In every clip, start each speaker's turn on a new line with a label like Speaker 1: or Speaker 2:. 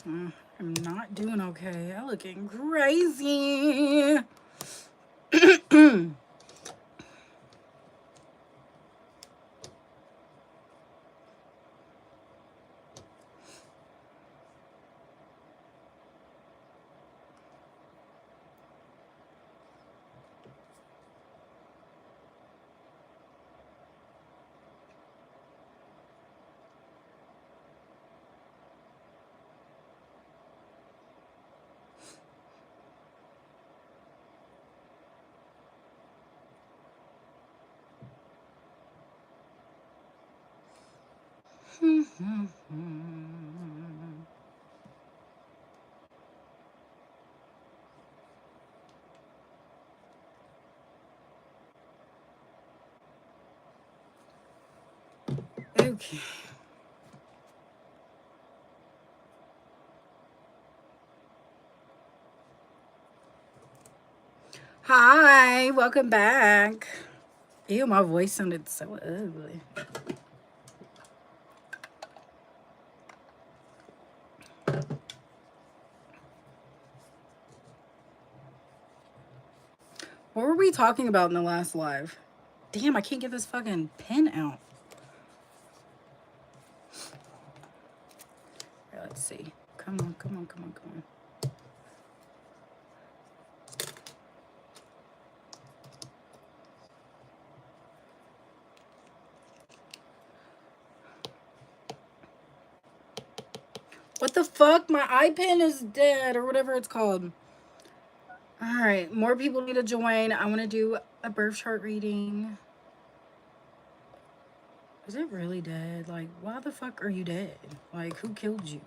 Speaker 1: I'm not doing okay. I'm looking crazy. Okay. Hi, welcome back. Ew, my voice sounded so ugly. What were we talking about in the last live? Damn, I can't get this fucking pen out. Right, let's see. Come on, come on, come on, come on. What the fuck? My iPen is dead or whatever it's called. All right, more people need to join. I want to do a birth chart reading. Is it really dead? Like, why the fuck are you dead? Like, who killed you?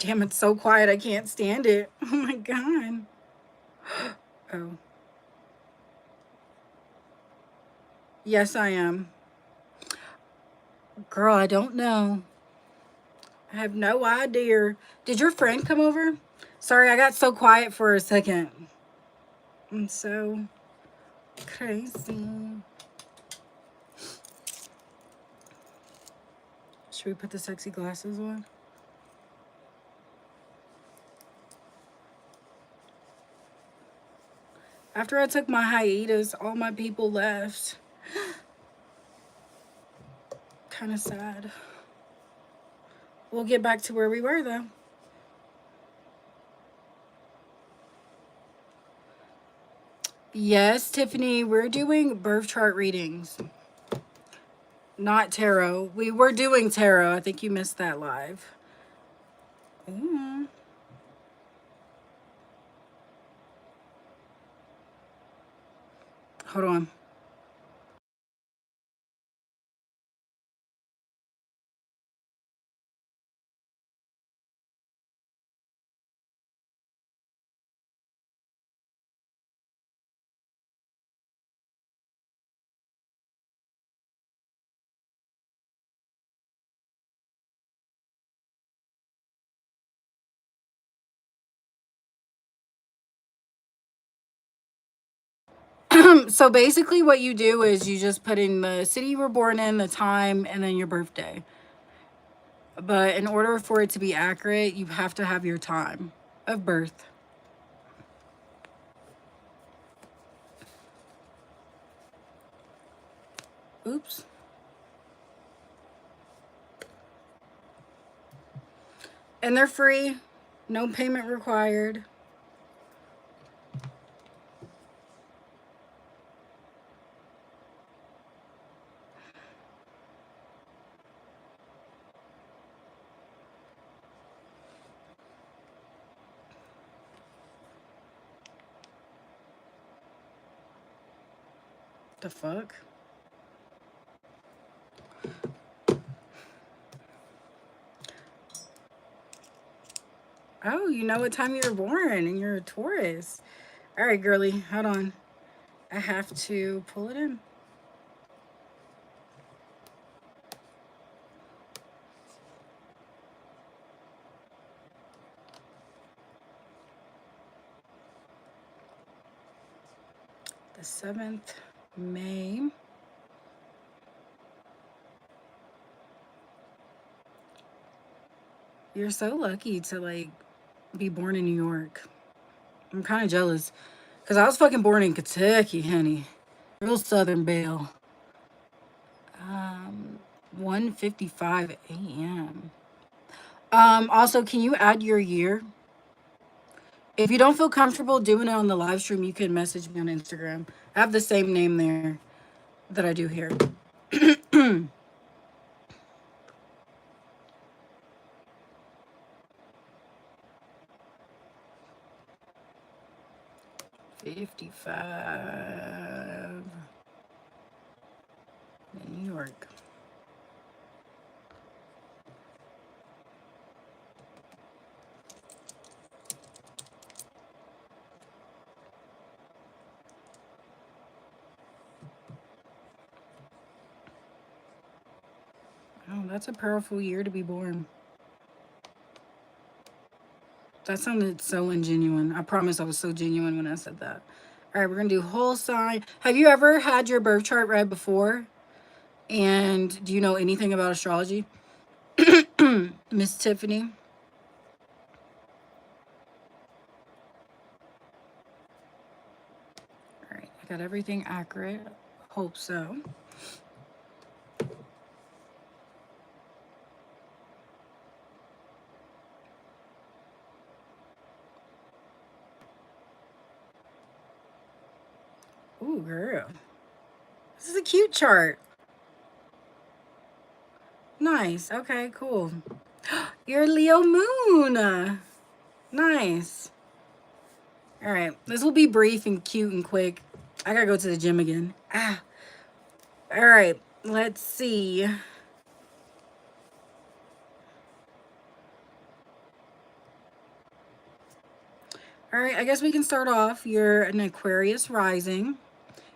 Speaker 1: Damn, it's so quiet. I can't stand it. Oh my god. Oh. Yes, I am. Girl, I don't know. I have no idea. Did your friend come over? Sorry, I got so quiet for a second. I'm so crazy. Should we put the sexy glasses on? After I took my hiatus, all my people left. Kind of sad. We'll get back to where we were though. Yes, Tiffany, we're doing birth chart readings. Not tarot. We were doing tarot. I think you missed that live. Ooh. Hold on. So basically what you do is you just put in the city you were born in, the time, and then your birthday. But in order for it to be accurate, you have to have your time of birth. Oops. And they're free. No payment required. The fuck? Oh, you know what time you were born and you're a Taurus. All right, girly, hold on. I have to pull it in. The 7th May. You're so lucky to like be born in New York. I'm kind of jealous because I was fucking born in Kentucky, honey. Real Southern Belle. 1:55 a.m. Also, can you add your year? If you don't feel comfortable doing it on the live stream, you can message me on Instagram. I have the same name there that I do here. 55 in New York. Oh, that's a powerful year to be born. That sounded so ingenuine. I promise I was so genuine when I said that. All right, we're going to do whole sign. Have you ever had your birth chart read before? And do you know anything about astrology? Miss Tiffany? All right, I got everything accurate. Hope so. Ooh, girl. This is a cute chart. Nice. Okay, cool. You're Leo Moon. Nice. All right. This will be brief and cute and quick. I gotta go to the gym again. Ah. All right. Let's see. All right. I guess we can start off. You're an Aquarius rising.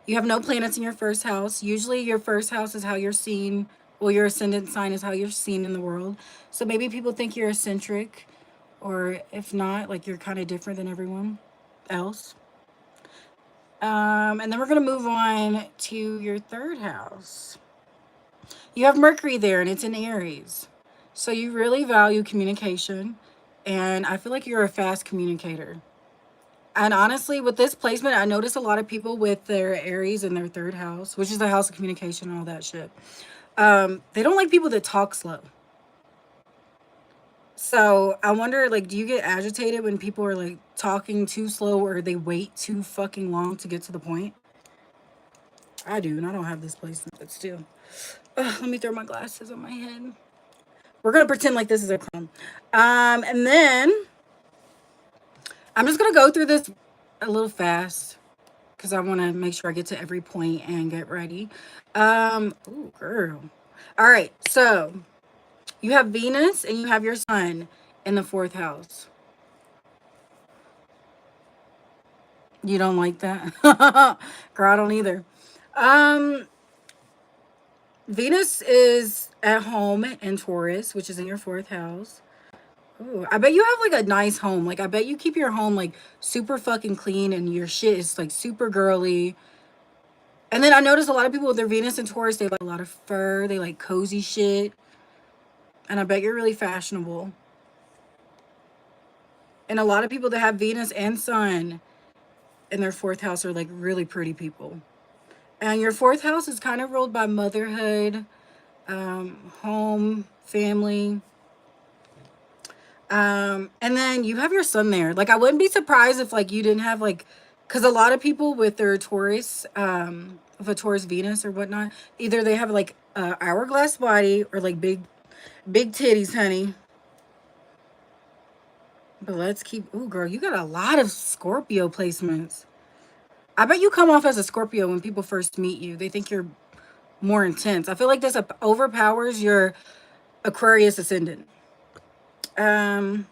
Speaker 1: You have no planets in your first house. Usually, your first house is how you're seen. Well, your ascendant sign is how you're seen in the world. So maybe people think you're eccentric, or if not, like you're kind of different than everyone else. And then we're going to move on to your third house. You have Mercury there, and it's in Aries. So you really value communication. And I feel like you're a fast communicator. And honestly, with this placement, I notice a lot of people with their Aries in their third house, which is the house of communication and all that shit. They don't like people that talk slow. So I wonder, like, do you get agitated when people are like talking too slow or they wait too fucking long to get to the point? I do, and I don't have this placement, but still. Ugh, let me throw my glasses on my head. We're gonna pretend like this is a crown. And then I'm just gonna go through this a little fast because I want to make sure I get to every point and get ready. Ooh, girl. All right, so you have Venus and you have your Sun in the fourth house. You don't like that? Girl, I don't either. Venus is at home in Taurus, which is in your fourth house. Ooh, I bet you have like a nice home. Like I bet you keep your home like super fucking clean and your shit is like super girly. And then I notice a lot of people with their Venus and Taurus, they like a lot of fur, they like cozy shit. And I bet you're really fashionable. And a lot of people that have Venus and Sun in their fourth house are like really pretty people. And your fourth house is kind of ruled by motherhood, home, family. And then you have your sun there. Like, I wouldn't be surprised if, like, you didn't have, like, because a lot of people with their Taurus, with a Taurus Venus or whatnot, either they have, like, a hourglass body or, like, big titties, honey. But let's keep, ooh, girl, you got a lot of Scorpio placements. I bet you come off as a Scorpio when people first meet you. They think you're more intense. I feel like this overpowers your Aquarius ascendant. Um,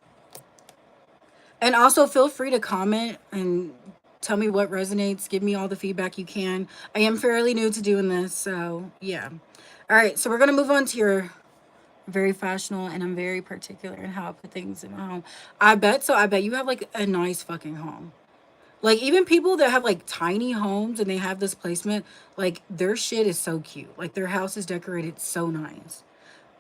Speaker 1: and also feel free to comment and tell me what resonates. Give me all the feedback you can. I am fairly new to doing this, so yeah. All right, so we're gonna move on to your very fashionable, and I'm very particular in how I put things in my home. I bet you have like a nice fucking home. Like, even people that have like tiny homes and they have this placement, like, their shit is so cute. Like, their house is decorated so nice.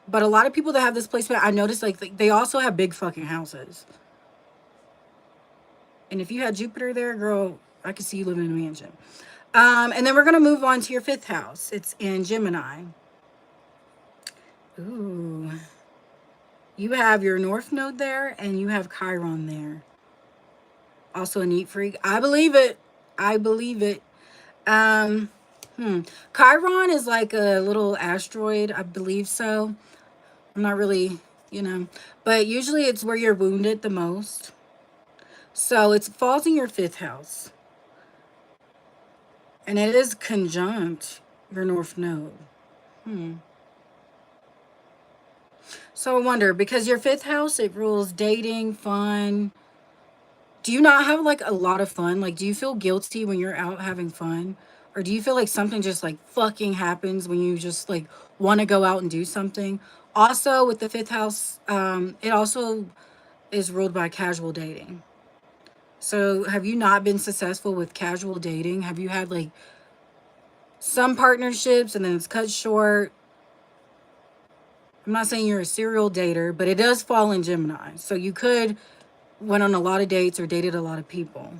Speaker 1: But a lot of people that have this placement, I noticed, like, they also have big fucking houses. And if you had Jupiter there, girl, I could see you living in a mansion. And then we're going to move on to your fifth house. It's in Gemini. Ooh. You have your North Node there, and you have Chiron there. Also a neat freak. I believe it. I believe it. Chiron is like a little asteroid, I believe so. I'm not really, but usually it's where you're wounded the most. So it falls in your fifth house. And it is conjunct your North Node. So I wonder, because your fifth house, it rules dating, fun. Do you not have like a lot of fun? Like, do you feel guilty when you're out having fun? Or do you feel like something just like fucking happens when you just like want to go out and do something? Also, with the fifth house, it also is ruled by casual dating. So have you not been successful with casual dating? Have you had like some partnerships and then it's cut short? I'm not saying you're a serial dater, but it does fall in Gemini. So you could went on a lot of dates or dated a lot of people,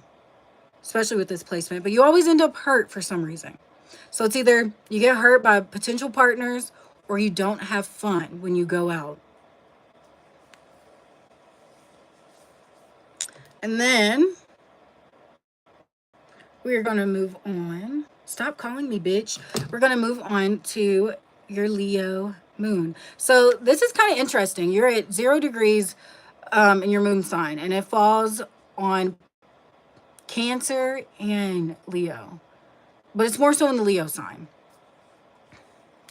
Speaker 1: especially with this placement, but you always end up hurt for some reason. So it's either you get hurt by potential partners or you don't have fun when you go out. And then we're going to move on. Stop calling me bitch. We're going to move on to your Leo moon. So this is kind of interesting. You're at 0 degrees in your moon sign, and it falls on Cancer and Leo. But it's more so in the Leo sign.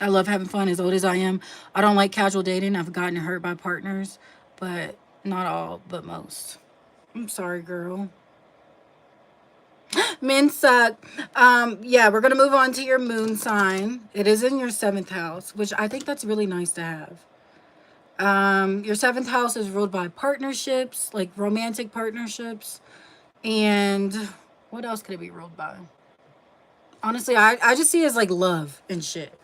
Speaker 1: I love having fun as old as I am. I don't like casual dating. I've gotten hurt by partners, but not all, but most. I'm sorry, girl. Men suck. Yeah, we're gonna move on to your moon sign. It is in your 7th house, which I think that's really nice to have. Your 7th house is ruled by partnerships, like romantic partnerships. And what else could it be ruled by? Honestly, I just see it as like love and shit.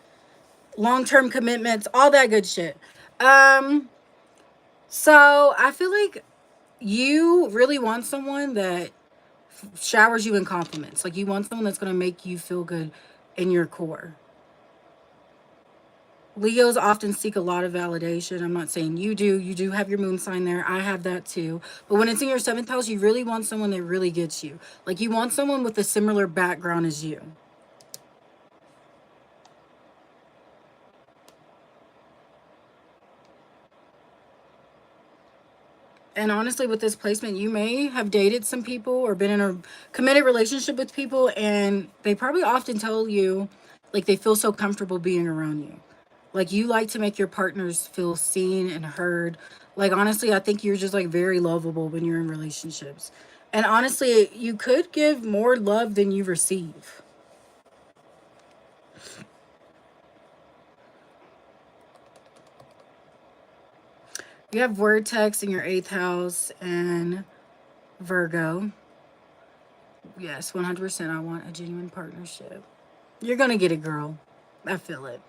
Speaker 1: Long-term commitments, all that good shit. So I feel like you really want someone that showers you in compliments. Like, you want someone that's going to make you feel good in your core. Leos often seek a lot of validation. I'm not saying you do. You do have your moon sign there. I have that too. But when it's in your 7th house, you really want someone that really gets you. Like, you want someone with a similar background as you. And honestly, with this placement, you may have dated some people or been in a committed relationship with people, and they probably often tell you, like, they feel so comfortable being around you. Like, you like to make your partners feel seen and heard. Like, honestly, I think you're just like very lovable when you're in relationships. And honestly, you could give more love than you receive. You have Vertex in your 8th house and Virgo. Yes, 100%. I want a genuine partnership. You're going to get it, girl. I feel it.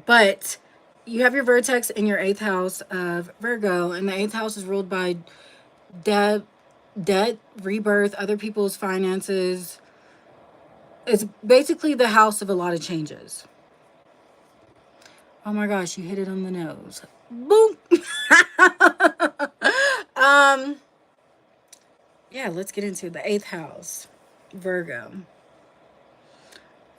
Speaker 1: But you have your Vertex in your 8th house of Virgo, and the 8th house is ruled by debt, rebirth, other people's finances. It's basically the house of a lot of changes. Oh my gosh, you hit it on the nose. Boom. um, yeah, let's get into the 8th house, Virgo.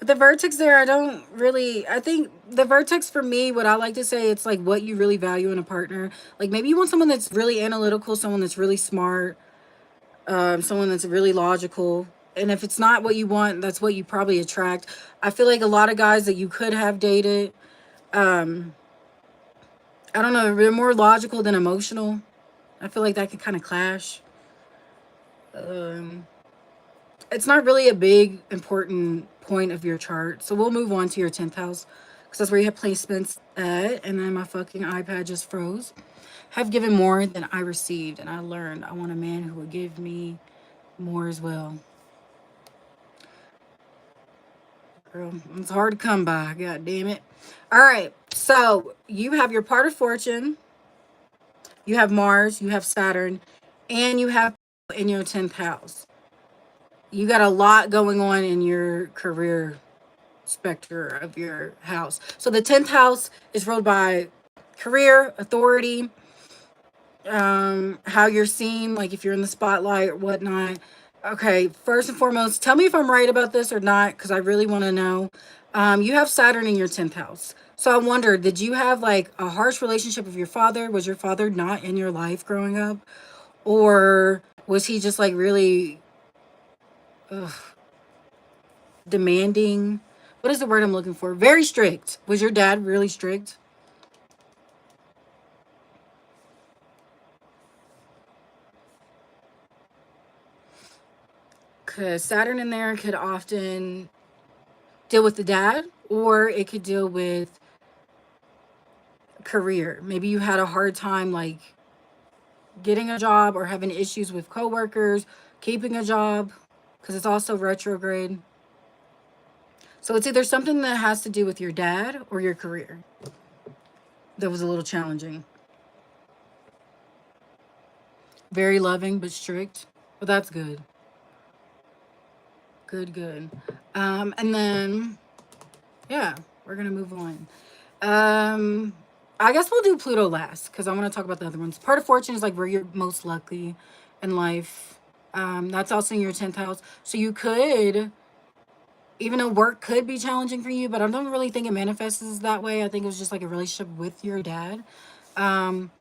Speaker 1: But the vertex there, I think the vertex for me, what I like to say, it's like what you really value in a partner. Like maybe you want someone that's really analytical, someone that's really smart, someone that's really logical. And if it's not what you want, that's what you probably attract. I feel like a lot of guys that you could have dated, I don't know, they're more logical than emotional. I feel like that could kind of clash. Um, it's not really a big important point of your chart. So we'll move on to your 10th house because that's where you have placements at. And then my fucking iPad just froze. Have given more than I received, and I learned I want a man who will give me more as well. Girl, it's hard to come by. God damn it. All right. So you have your part of fortune. You have Mars. You have Saturn. And you have in your 10th house. You got a lot going on in your career specter of your house. So the 10th house is ruled by career, authority, how you're seen, like if you're in the spotlight or whatnot. Okay, first and foremost, tell me if I'm right about this or not, because I really want to know. You have Saturn in your 10th house. So I wonder, did you have like a harsh relationship with your father? Was your father not in your life growing up? Or was he just like really ugh, demanding? What is the word I'm looking for? Very strict. Was your dad really strict? Because Saturn in there could often deal with the dad, or it could deal with career. Maybe you had a hard time like getting a job or having issues with coworkers, keeping a job, because it's also retrograde. So it's either something that has to do with your dad or your career that was a little challenging. Very loving but strict. Well, that's good. Good, good. And then, yeah, we're going to move on. Um, I guess we'll do Pluto last because I want to talk about the other ones. Part of fortune is like where you're most lucky in life. That's also in your 10th house. So you could, even though work could be challenging for you, but I don't really think it manifests that way. I think it was just like a relationship with your dad. Um,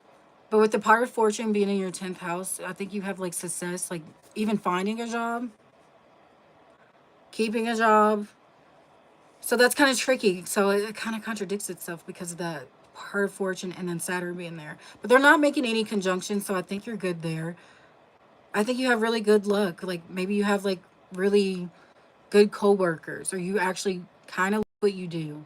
Speaker 1: but with the part of fortune being in your 10th house, I think you have like success, like even finding a job, keeping a job. So that's kind of tricky. So it kind of contradicts itself because of that part of fortune and then Saturn being there. But they're not making any conjunctions, so I think you're good there. I think you have really good luck. Like maybe you have like really good coworkers, or you actually kind of like what you do.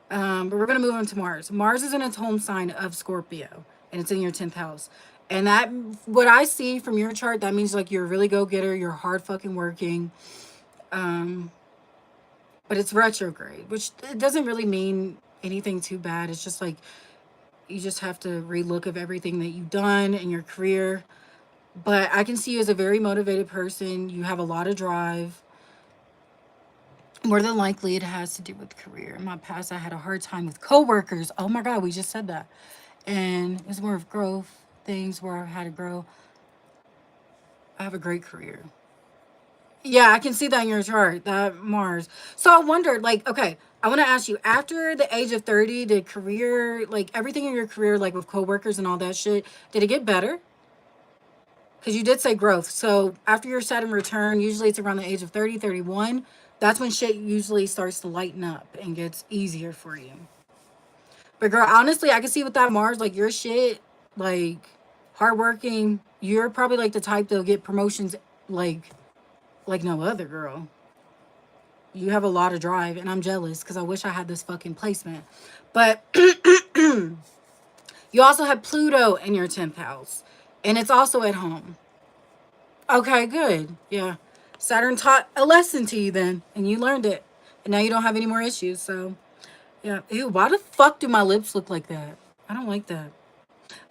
Speaker 1: But we're gonna move on to Mars. Mars is in its home sign of Scorpio, and it's in your 10th house. And that, what I see from your chart, that means like you're a really go getter. You're hard fucking working. Um, but it's retrograde, which it doesn't really mean anything too bad. It's just like you just have to relook of everything that you've done in your career. But I can see you as a very motivated person. You have a lot of drive. More than likely, it has to do with career. In my past, I had a hard time with coworkers. Oh my God, we just said that. And it was more of growth, things where I've had to grow. I have a great career. Yeah, I can see that in your chart, that Mars. So I wondered, like, okay, I want to ask you, after the age of 30, did career, like everything in your career, like with coworkers and all that shit, did it get better? Because you did say growth. So after your Saturn return, usually it's around the age of 30, 31. That's when shit usually starts to lighten up and gets easier for you. But girl, honestly, I can see with that Mars, like your shit, like hardworking, you're probably like the type that'll get promotions like no other girl. You have a lot of drive, and I'm jealous because I wish I had this fucking placement. But you also have Pluto in your 10th house, and it's also at home. Okay, good. Yeah. Saturn taught a lesson to you then, and you learned it. And now you don't have any more issues. So, yeah. Ew, why the fuck do my lips look like that? I don't like that.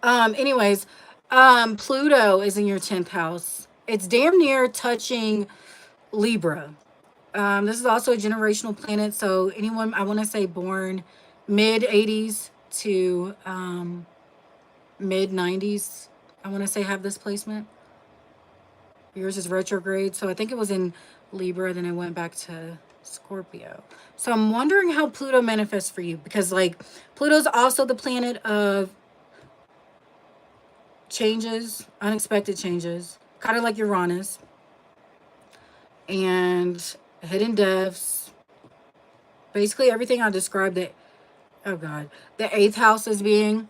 Speaker 1: Anyways, Pluto is in your 10th house. It's damn near touching Libra. This is also a generational planet. So anyone, I want to say born mid 80s to mid 90s, I want to say have this placement. Yours is retrograde. So I think it was in Libra, then it went back to Scorpio. So I'm wondering how Pluto manifests for you, because like Pluto's also the planet of changes, unexpected changes, kind of like Uranus, and hidden deaths. Basically everything I described that, oh God, the eighth house as being.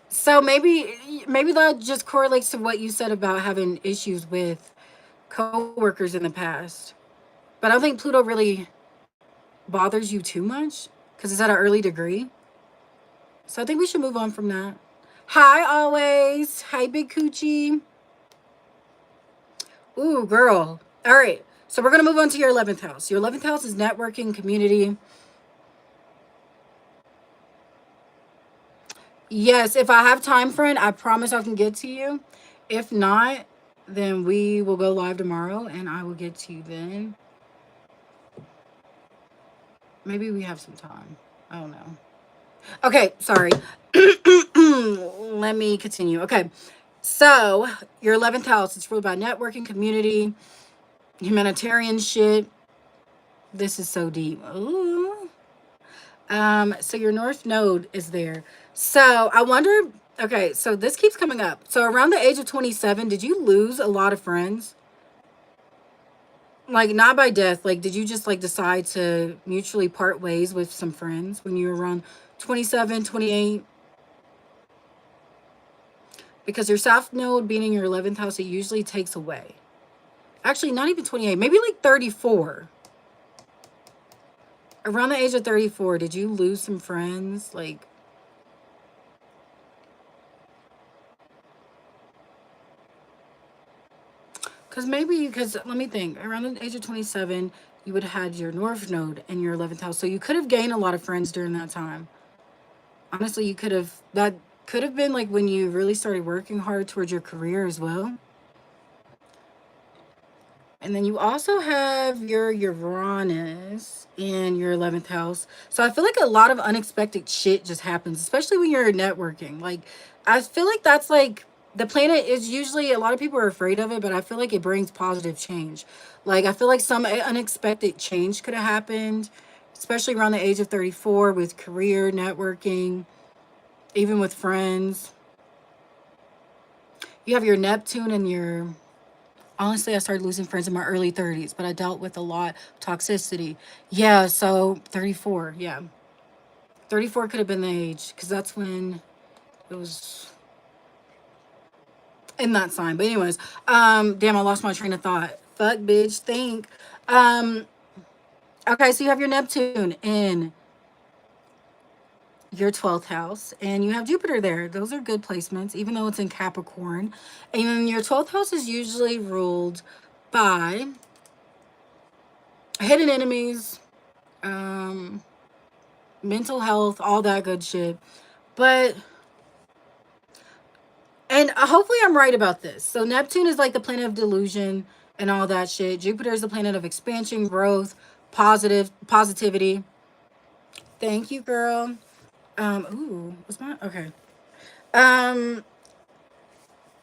Speaker 1: So maybe that just correlates to what you said about having issues with coworkers in the past. But I don't think Pluto really bothers you too much because it's at an early degree. So I think we should move on from that. Hi, always. Hi, Big Coochie. Ooh, girl. All right. So we're going to move on to your 11th house. Your 11th house is networking, community. Yes, if I have time, friend, I promise I can get to you. If not, then we will go live tomorrow and I will get to you then. Maybe we have some time. I don't know. Okay, sorry. Let me continue. Okay. So, your 11th house, it's ruled by networking, community, humanitarian shit. This is so deep. Ooh. So your North Node is there. So, I wonder, okay, so this keeps coming up. So, around the age of 27, did you lose a lot of friends? Like, not by death. Like, did you just like decide to mutually part ways with some friends when you were around 27, 28? Because your South Node being in your 11th house, it usually takes away. Actually, not even 28, maybe like 34. Around the age of 34, did you lose some friends? Like, because let me think. Around the age of 27, you would have had your North Node in your 11th house. So you could have gained a lot of friends during that time. Honestly, that could have been like when you really started working hard towards your career as well. And then you also have your Uranus in your 11th house. So I feel like a lot of unexpected shit just happens, especially when you're networking. Like, I feel like that's like the planet is usually, a lot of people are afraid of it, but I feel like it brings positive change. Like, I feel like some unexpected change could have happened, especially around the age of 34 with career, networking, even with friends. You have your Neptune and your, honestly, I started losing friends in my early 30s, but I dealt with a lot of toxicity. Yeah, so 34, yeah. 34 could have been the age because that's when it was in that sign. But anyways, damn, I lost my train of thought. Fuck, bitch, think. Um, okay, so you have your Neptune in your 12th house and you have Jupiter there. Those are good placements, even though it's in Capricorn. And your 12th house is usually ruled by hidden enemies, um, mental health, all that good shit. But, and hopefully I'm right about this. So Neptune is like the planet of delusion and all that shit. Jupiter is the planet of expansion, growth, positivity. Thank you, girl. Ooh, was my, okay. Um,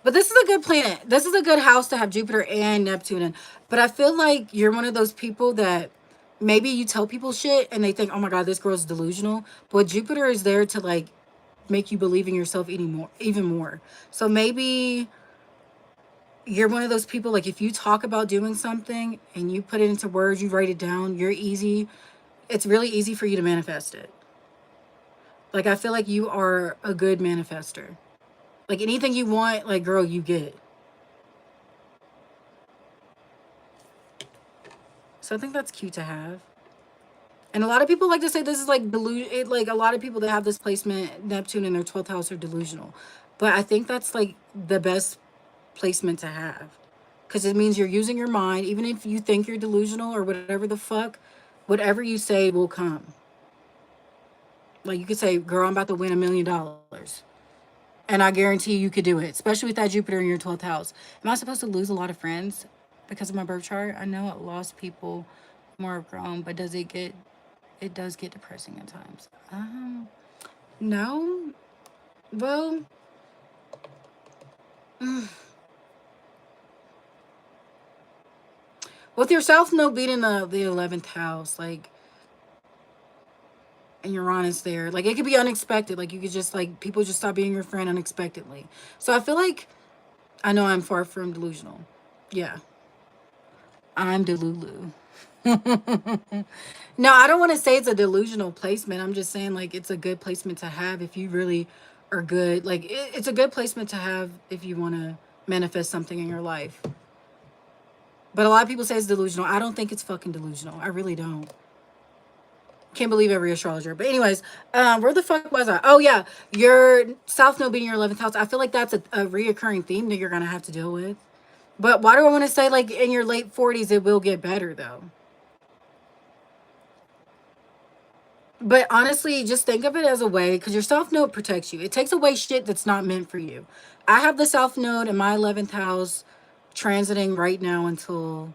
Speaker 1: but this is a good planet. This is a good house to have Jupiter and Neptune in. But I feel like you're one of those people that maybe you tell people shit and they think, oh my God, this girl's delusional. But Jupiter is there to like make you believe in yourself even more. So maybe you're one of those people, like if you talk about doing something and you put it into words, you write it down, it's really easy for you to manifest it. Like I feel like you are a good manifester. Like anything you want, like girl, you get. So I think that's cute to have. And a lot of people like to say this is like like a lot of people that have this placement, Neptune in their 12th house, are delusional. But I think that's like the best placement to have. Because it means you're using your mind, even if you think you're delusional or whatever the fuck, whatever you say will come. Like you could say, girl, I'm about to win $1 million. And I guarantee you could do it, especially with that Jupiter in your 12th house. Am I supposed to lose a lot of friends? because of my birth chart. I know it lost people more have grown, but it does get depressing at times. No. Well, with your South Node being in the 11th house, like, and Uranus there, like, it could be unexpected. Like, you could just, like, people just stop being your friend unexpectedly. So I feel like, I know I'm far from delusional. Yeah, I'm Delulu. No, I don't want to say it's a delusional placement. I'm just saying, like, it's a good placement to have if you really are good. Like, it's a good placement to have if you want to manifest something in your life. But a lot of people say it's delusional. I don't think it's fucking delusional. I really don't. Can't believe every astrologer. But anyways, where the fuck was I? Oh yeah, your South Node being your 11th house. I feel like that's a reoccurring theme that you're gonna have to deal with. But why do I want to say, like, in your late 40s it will get better though? But honestly, just think of it as a way, because your South Node protects you. It takes away shit that's not meant for you. I have the South Node in my 11th house transiting right now until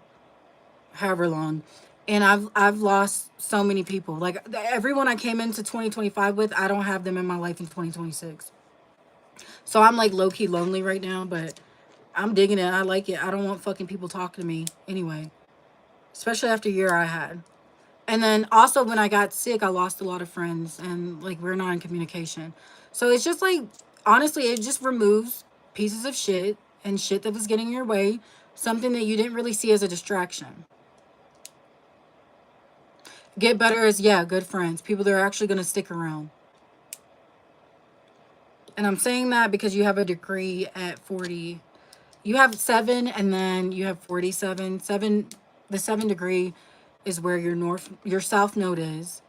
Speaker 1: however long. And I've lost so many people. Like, everyone I came into 2025 with, I don't have them in my life in 2026. So I'm like low key lonely right now, but I'm digging it. I like it. I don't want fucking people talking to me anyway, especially after a year I had. And then also when I got sick, I lost a lot of friends, and like we're not in communication. So it's just like, honestly, it just removes pieces of shit and shit that was getting in your way, something that you didn't really see as a distraction. Get better as, yeah, good friends, people that are actually going to stick around. And I'm saying that because you have a degree at 40. You have 7 and then you have 47. 7, the 7 degree is where your south node is,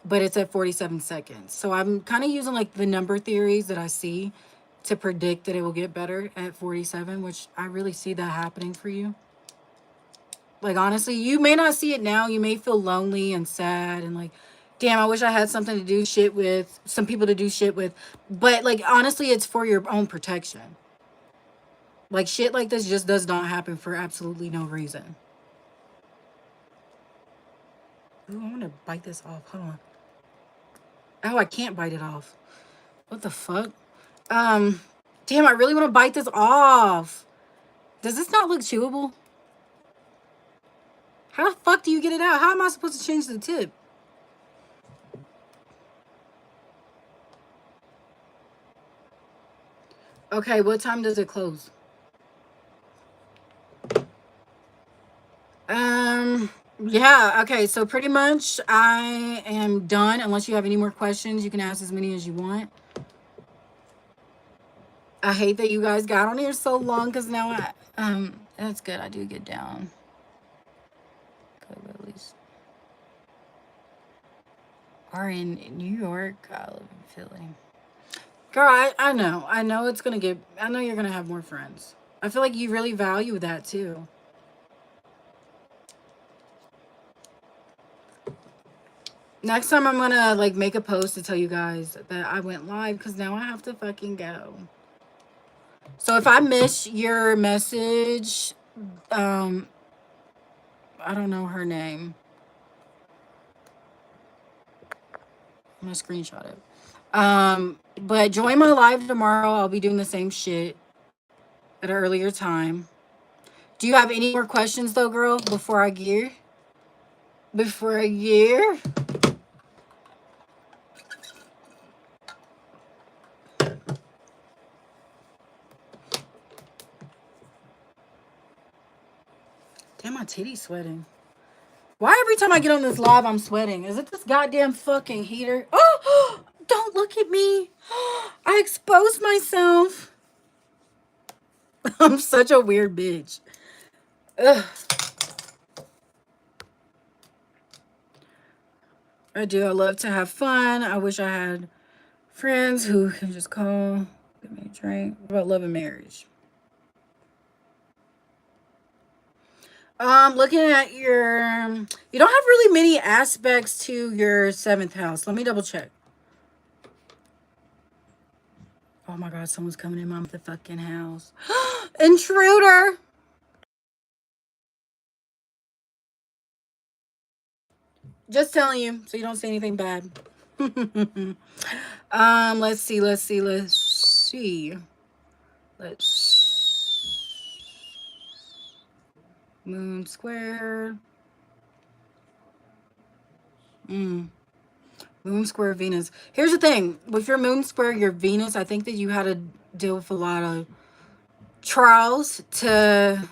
Speaker 1: but it's at 47 seconds. So I'm kind of using like the number theories that I see to predict that it will get better at 47, which I really see that happening for you. Like, honestly, you may not see it now. You may feel lonely and sad and like, damn, I wish I had something to do shit with, some people to do shit with. But like, honestly, it's for your own protection. Like, shit like this just does not happen for absolutely no reason. Ooh, I want to bite this off. Hold on. Oh, I can't bite it off. What the fuck? Um, Damn, I really want to bite this off. Does this not look chewable? How the fuck do you get it out? How am I supposed to change the tip? Okay, what time does it close? Yeah, okay, so pretty much I am done. Unless you have any more questions, you can ask as many as you want. I hate that you guys got on here so long, because now that's good. I do get down. Good, at least. Or in New York, I live in Philly. Girl, I know. I know it's gonna get, I know you're gonna have more friends. I feel like you really value that too. Next time I'm gonna like make a post to tell you guys that I went live, because now I have to fucking go. So if I miss your message, um, I don't know her name. I'm gonna screenshot it. But join my live tomorrow. I'll be doing the same shit at an earlier time. Do you have any more questions though, girl, before I gear? Before I gear? Damn, my titty's sweating. Why every time I get on this live, I'm sweating? Is it this goddamn fucking heater? Oh, don't look at me. I exposed myself. I'm such a weird bitch. Ugh. I do. I love to have fun. I wish I had friends who can just call, give me a drink. What about love and marriage? Looking at your, you don't have really many aspects to your 7th house. Let me double check. Oh my God, someone's coming in my fucking house. Intruder. Just telling you so you don't say anything bad. Let's see. Moon square. Moon square Venus. Here's the thing. With your moon square, your Venus, I think that you had to deal with a lot of trials to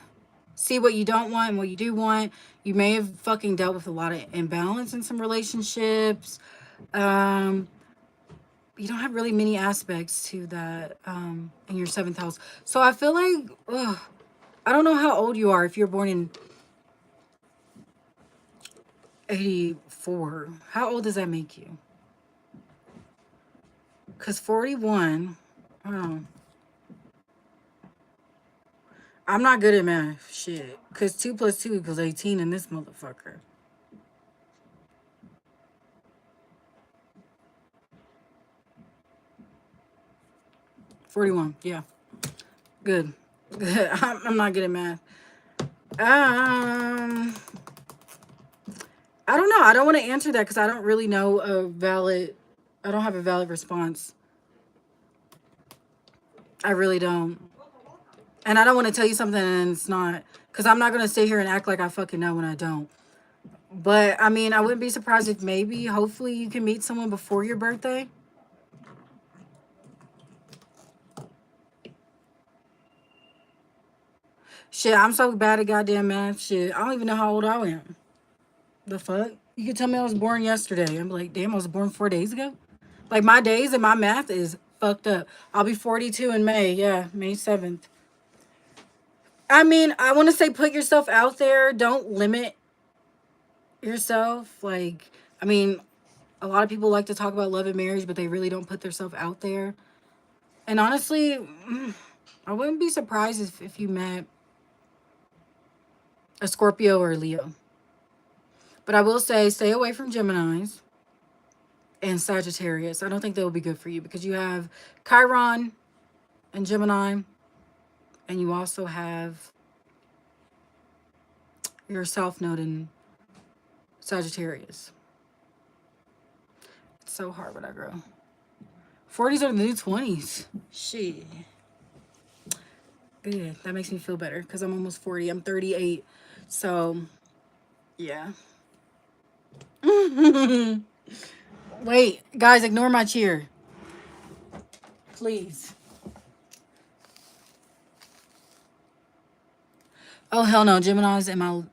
Speaker 1: see what you don't want and what you do want. You may have fucking dealt with a lot of imbalance in some relationships. You don't have really many aspects to that in your 7th house. So I feel like, I don't know how old you are. If you're born in 84, how old does that make you? Because 41, I'm not good at math. Shit. Because 2 plus 2 equals 18 in this motherfucker. $41. Yeah. Good. I'm not good at math. I don't know. I don't want to answer that because I don't really know I don't have a valid response. I really don't. And I don't want to tell you something and it's not. Because I'm not going to sit here and act like I fucking know when I don't. But, I mean, I wouldn't be surprised if maybe, hopefully, you can meet someone before your birthday. Shit, I'm so bad at goddamn math. Shit, I don't even know how old I am. The fuck? You could tell me I was born yesterday. I'm like, damn, I was born 4 days ago? Like, my days and my math is fucked up. I'll be 42 in May. Yeah, May 7th. I mean, I want to say put yourself out there. Don't limit yourself. Like, I mean, a lot of people like to talk about love and marriage, but they really don't put themselves out there. And honestly, I wouldn't be surprised if you met a Scorpio or a Leo. But I will say, stay away from Geminis and Sagittarius. I don't think they'll be good for you because you have Chiron and Gemini, and you also have your South Node in Sagittarius. It's so hard when I grow. 40s are the new 20s. Shit. Good. That makes me feel better because I'm almost 40. I'm 38. So, yeah. Wait, guys, ignore my cheer. Please. Oh, hell no. Gemini's in my...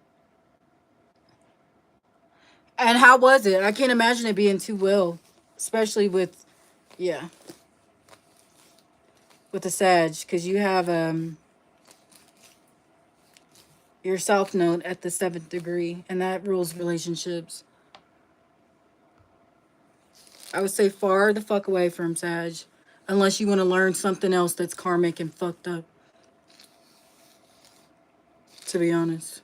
Speaker 1: And how was it? I can't imagine it being too well. Especially with... Yeah. With the Sag. Because you have your South Node at the 7th degree. And that rules relationships. I would say far the fuck away from Sag. Unless you want to learn something else that's karmic and fucked up. To be honest.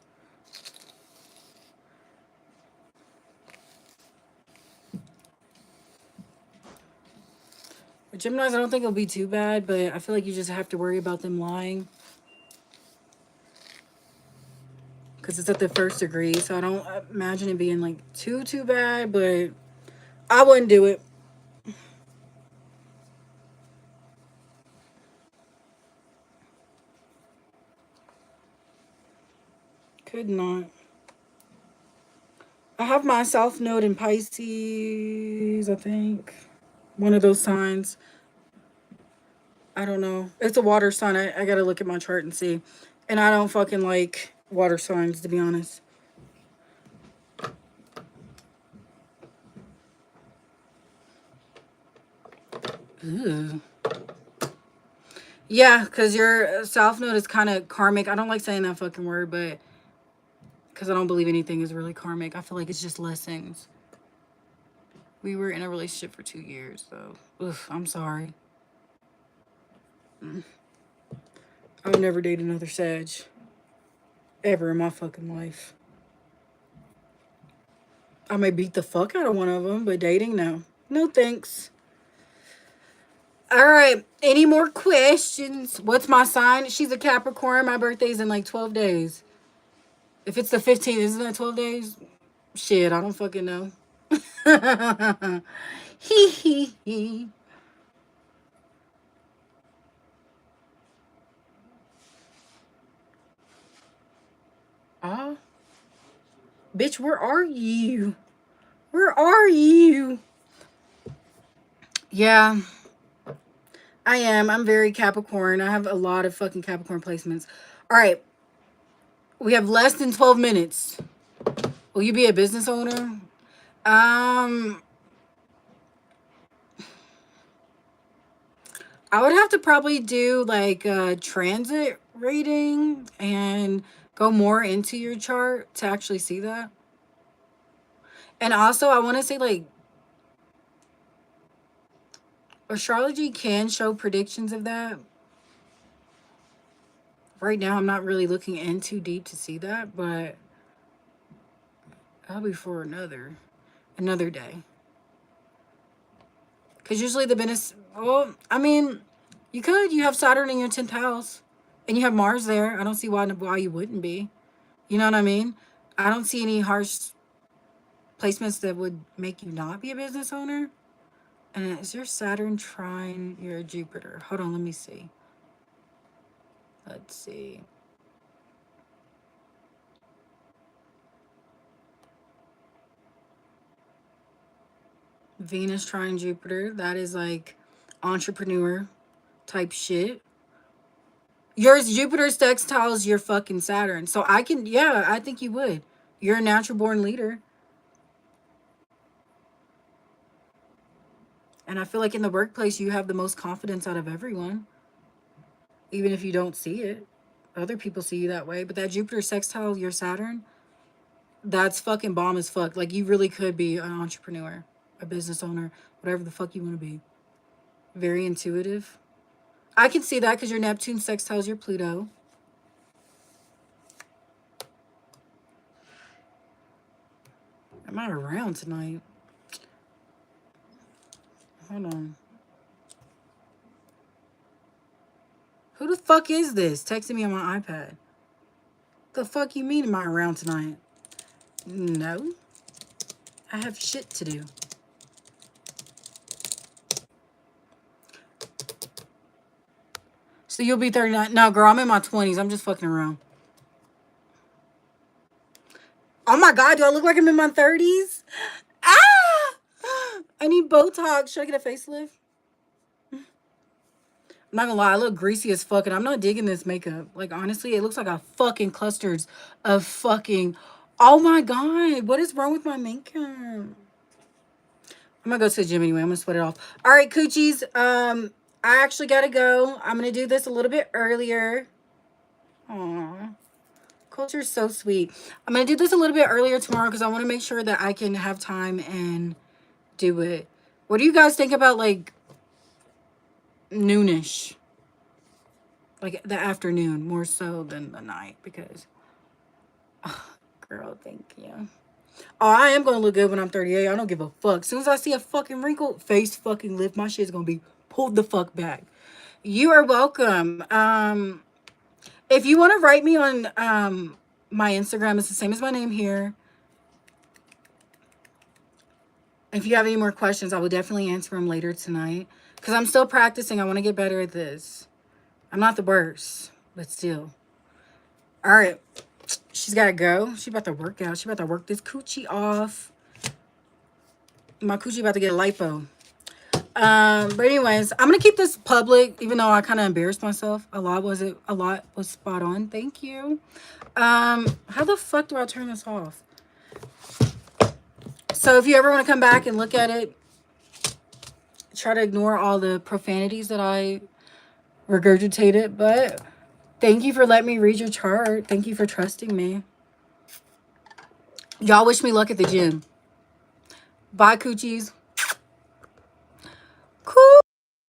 Speaker 1: With Geminis, I don't think it'll be too bad, but I feel like you just have to worry about them lying. Because it's at the 1st degree, so I don't imagine it being like too bad, but I wouldn't do it. Could not. I have my South Node in Pisces, I think. One of those signs. I don't know. It's a water sign. I gotta look at my chart and see. And I don't fucking like water signs, to be honest. Ew. Yeah, because your South Node is kind of karmic. I don't like saying that fucking word, but... Because I don't believe anything is really karmic. I feel like it's just lessons. We were in a relationship for 2 years, so... Oof, I'm sorry. I would never date another Sag. Ever in my fucking life. I may beat the fuck out of one of them, but dating, no. No thanks. All right. Any more questions? What's my sign? She's a Capricorn. My birthday's in like 12 days. If it's the 15th, isn't that 12 days? Shit, I don't fucking know. Hee hee hee. Ah, bitch, where are you? Where are you? Yeah, I am. I'm very Capricorn. I have a lot of fucking Capricorn placements. All right. We have less than 12 minutes. Will you be a business owner? Um, I would have to probably do like a transit rating and go more into your chart to actually see that. And also, I want to say like astrology can show predictions of that. Right now, I'm not really looking in too deep to see that, but that'll be for another day. Because usually the business, well, I mean, you have Saturn in your 10th house and you have Mars there. I don't see why you wouldn't be. You know what I mean? I don't see any harsh placements that would make you not be a business owner. And is your Saturn trine your Jupiter? Hold on, let me see. Let's see. Venus trine Jupiter. That is like entrepreneur type shit. Yours Jupiter sextiles your fucking Saturn. So I think you would. You're a natural born leader. And I feel like in the workplace, you have the most confidence out of everyone. Even if you don't see it. Other people see you that way. But that Jupiter sextile your Saturn, that's fucking bomb as fuck. Like, you really could be an entrepreneur, a business owner, whatever the fuck you want to be. Very intuitive. I can see that because your Neptune sextiles your Pluto. Am I around tonight? Hold on. Who the fuck is this texting me on my iPad? The fuck you mean am I around tonight? No. I have shit to do. So you'll be 39. No, girl, I'm in my 20s. I'm just fucking around. Oh my God, do I look like I'm in my 30s? Ah! I need Botox. Should I get a facelift? I'm not gonna lie, I look greasy as fuck, and I'm not digging this makeup. Like, honestly, it looks like a fucking clusters of fucking. Oh my God, what is wrong with my makeup? I'm gonna go to the gym anyway. I'm gonna sweat it off. All right, coochies. I actually gotta go. I'm gonna do this a little bit earlier. Aww. Culture's so sweet. I'm gonna do this a little bit earlier tomorrow because I want to make sure that I can have time and do it. What do you guys think about like noonish? Like the afternoon more so than the night because, oh, girl, thank you. Oh, I am gonna look good when I'm 38. I don't give a fuck. As soon as I see a fucking wrinkled face fucking lift, my shit's gonna be pulled the fuck back. You are welcome. If you want to write me on my Instagram, it's the same as my name here. If you have any more questions, I will definitely answer them later tonight. Because I'm still practicing. I want to get better at this. I'm not the worst, but still. All right. She's got to go. She about to work out. She about to work this coochie off. My coochie about to get a lipo. But anyways, I'm going to keep this public, even though I kind of embarrassed myself. A lot was spot on. Thank you. How the fuck do I turn this off? So if you ever want to come back and look at it, try to ignore all the profanities that I regurgitated. But thank you for letting me read your chart. Thank you for trusting me. Y'all wish me luck at the gym. Bye, coochies. Cool.